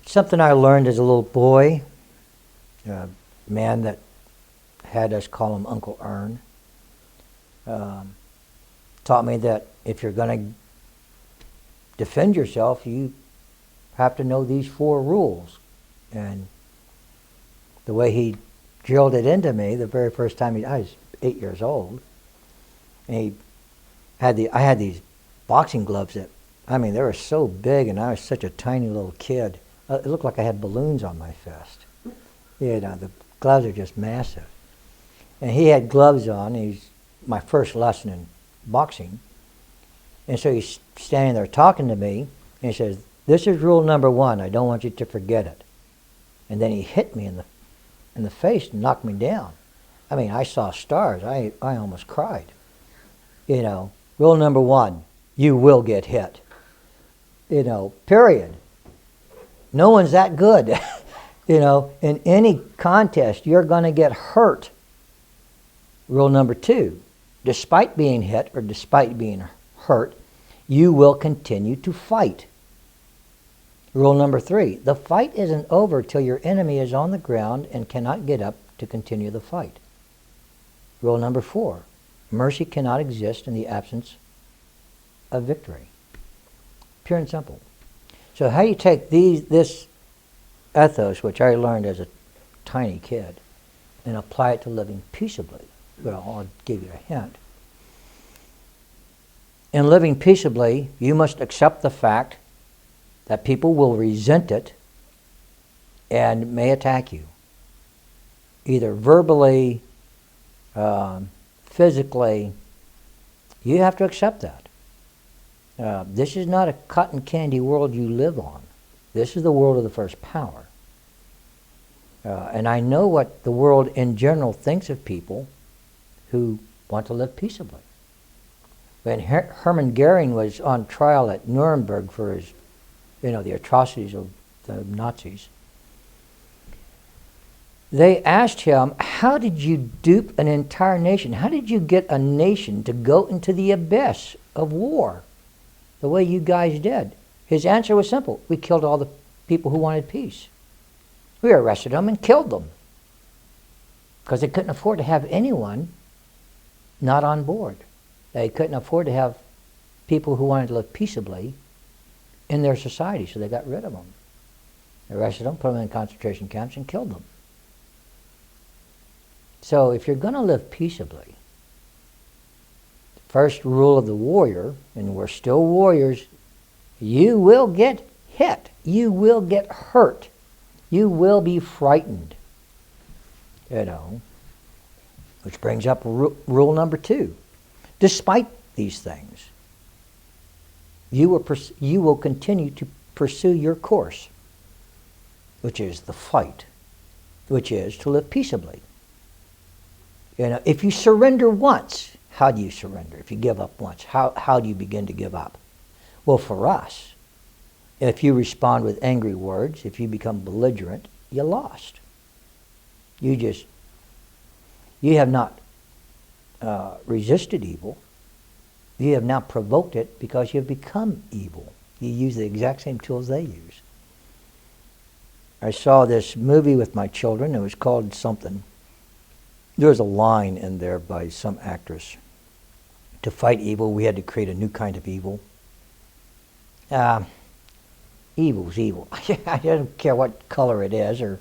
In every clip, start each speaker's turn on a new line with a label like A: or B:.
A: Something I learned as a little boy, a man that had us call him Uncle Ern, taught me that if you're going to defend yourself, you have to know these 4 rules. And the way he drilled it into me the very first time I was 8 years old, and I had these boxing gloves that, they were so big, and I was such a tiny little kid. It looked like I had balloons on my fist. The gloves are just massive. And he had gloves on. He's my first lesson in boxing. And so he's standing there talking to me, and he says, "This is rule number 1. I don't want you to forget it." And then he hit me in the face and knocked me down. I saw stars. I almost cried. Rule number 1, you will get hit. Period. No one's that good. In any contest, you're going to get hurt. Rule number 2, despite being hit or despite being hurt, you will continue to fight. Rule number 3, the fight isn't over till your enemy is on the ground and cannot get up to continue the fight. Rule number 4, mercy cannot exist in the absence of victory. Pure and simple. So how you take this ethos, which I learned as a tiny kid, and apply it to living peaceably. Well, I'll give you a hint. In living peaceably, you must accept the fact that people will resent it and may attack you, either verbally, physically. You have to accept that. This is not a cotton candy world you live on. This is the world of the first power. And I know what the world in general thinks of people who want to live peaceably. When Hermann Goering was on trial at Nuremberg for his, the atrocities of the Nazis, they asked him, how did you dupe an entire nation? How did you get a nation to go into the abyss of war the way you guys did? His answer was simple. We killed all the people who wanted peace. We arrested them and killed them because they couldn't afford to have anyone not on board. They couldn't afford to have people who wanted to live peaceably in their society, so they got rid of them. They arrested them, put them in concentration camps, and killed them. So if you're going to live peaceably, the first rule of the warrior, and we're still warriors, you will get hit. You will get hurt. You will be frightened. Which brings up rule number 2. Despite these things, you will continue to pursue your course, which is the fight, which is to live peaceably. If you surrender once, how do you surrender? If you give up once, how do you begin to give up? Well, for us, if you respond with angry words, if you become belligerent, you lost. You have not resisted evil. You have now provoked it because you have become evil. You use the exact same tools they use. I saw this movie with my children. It was called something. There was a line in there by some actress. To fight evil, we had to create a new kind of evil. Evil's evil. I don't care what color it is or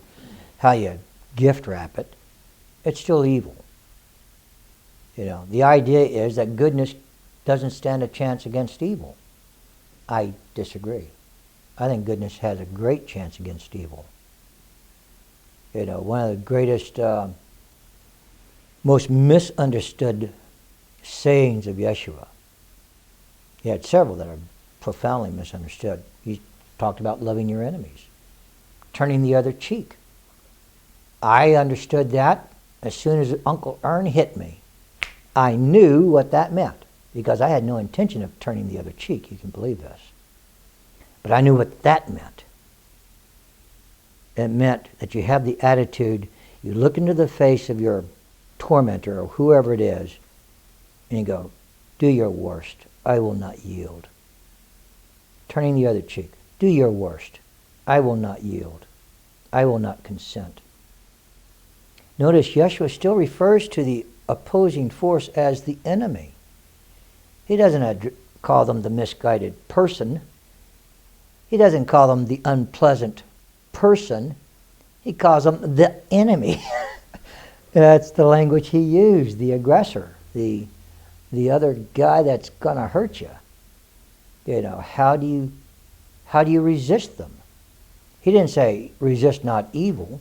A: how you gift wrap it. It's still evil. The idea is that goodness doesn't stand a chance against evil. I disagree. I think goodness has a great chance against evil. One of the greatest, most misunderstood sayings of Yeshua. He had several that are profoundly misunderstood. He talked about loving your enemies, turning the other cheek. I understood that as soon as Uncle Ern hit me. I knew what that meant because I had no intention of turning the other cheek. You can believe this. But I knew what that meant. It meant that you have the attitude, you look into the face of your tormentor or whoever it is, and you go, do your worst. I will not yield. Turning the other cheek. Do your worst. I will not yield. I will not consent. Notice Yeshua still refers to the opposing force as the enemy. He doesn't call them the misguided person. He doesn't call them the unpleasant person. He calls them the enemy. That's the language he used, the aggressor, the other guy that's going to hurt you. You know, how do you resist them? He didn't say resist not evil.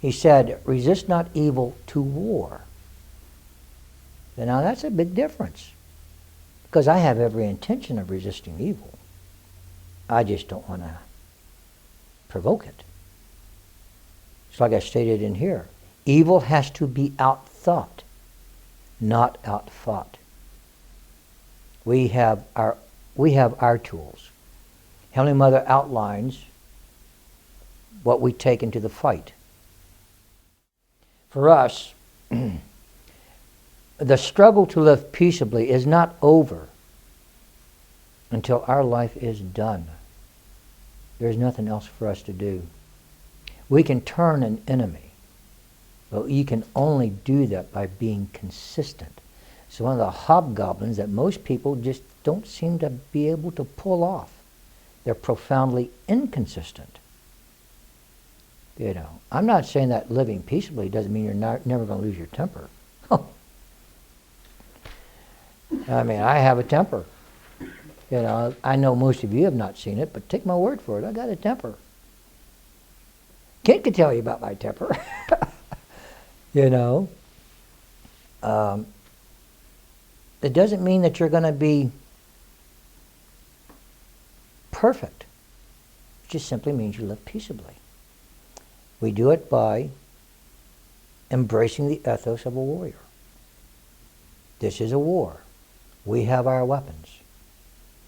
A: He said resist not evil to war. And now that's a big difference, because I have every intention of resisting evil. I just don't want to provoke it. It's like I stated in here. Evil has to be outthought, not outfought. We have our tools. Heavenly Mother outlines what we take into the fight. For us, the struggle to live peaceably is not over until our life is done. There's nothing else for us to do. We can turn an enemy, but you can only do that by being consistent. So one of the hobgoblins that most people just don't seem to be able to pull off. They're profoundly inconsistent. You know, I'm not saying that living peaceably doesn't mean you're never going to lose your temper. I mean, I have a temper. You know, I know most of you have not seen it, but take my word for it, I got a temper. Kent can tell you about my temper. You know, it doesn't mean that you're going to be perfect. It just simply means you live peaceably. We do it by embracing the ethos of a warrior. This is a war. We have our weapons.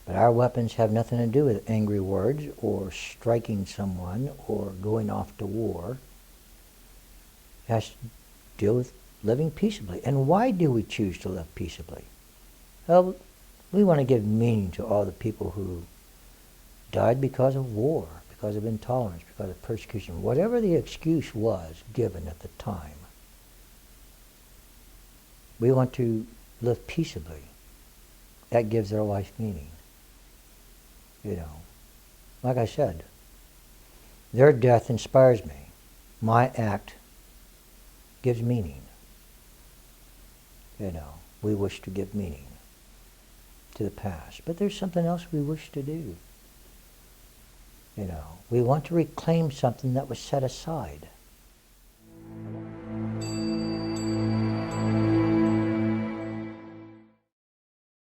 A: But our weapons have nothing to do with angry words or striking someone or going off to war. It has to deal with living peaceably. And why do we choose to live peaceably? Well, we want to give meaning to all the people who died because of war, because of intolerance, because of persecution, whatever the excuse was given at the time. We want to live peaceably. That gives their life meaning. You know, like I said, their death inspires me. My act gives meaning. You know, we wish to give meaning to the past, but there's something else we wish to do. You know, we want to reclaim something that was set aside.